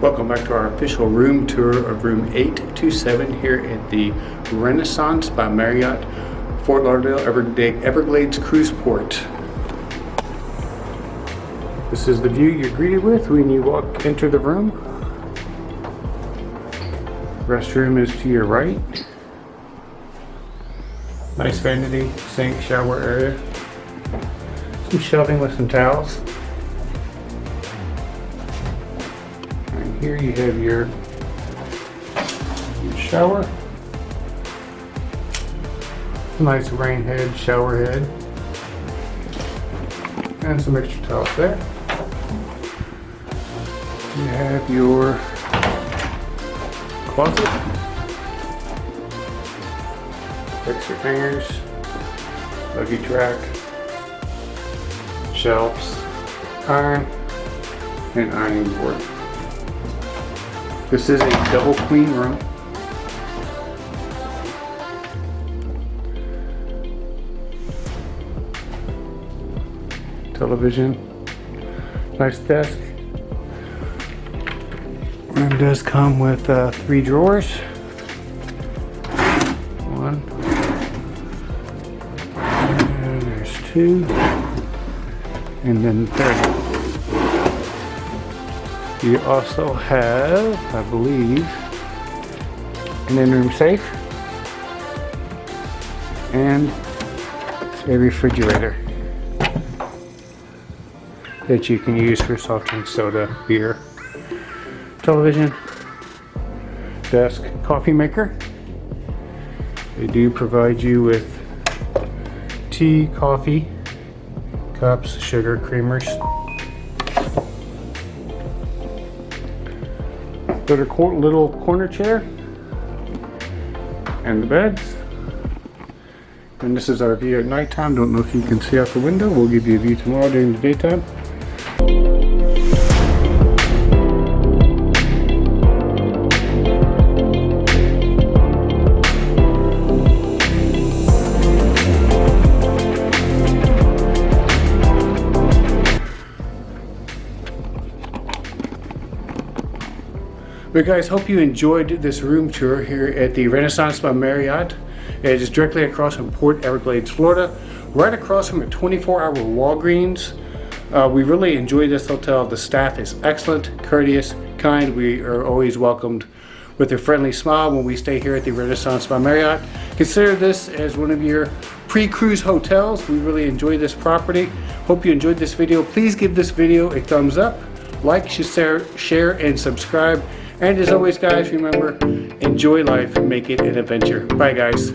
Welcome back to our official room tour of room 827 here at the Renaissance by Marriott, Fort Lauderdale Everglades Cruise Port. This is the view you're greeted with when you enter the room. Restroom is to your right. Nice vanity, sink, shower area. Some shelving with some towels. And here you have your shower. Nice rain head, shower head. And some extra towels there. You have your closet. Extra hangers, luggage rack, shelves, iron, and ironing board. This is a double queen room. Television, nice desk. And it does come with 3 drawers. One. And there's 2. And then 3. You also have, I believe, an in-room safe and a refrigerator that you can use for soft drink, soda, beer. Television, desk, coffee maker. They do provide you with tea, coffee, cups, sugar, creamers. Little corner chair and the beds. And this is our view at nighttime. Don't know if you can see out the window. We'll give you a view tomorrow during the daytime. But guys, hope you enjoyed this room tour here at the Renaissance by Marriott. It is directly across from Port Everglades, Florida, right across from a 24-hour Walgreens. We really enjoyed this hotel. The staff is excellent, courteous, kind. We are always welcomed with a friendly smile when we stay here at the Renaissance by Marriott. Consider this as one of your pre-cruise hotels. We really enjoy this property. Hope you enjoyed this video. Please give this video a thumbs up, like, share, and subscribe. And as always, guys, remember, enjoy life, make it an adventure. Bye, guys.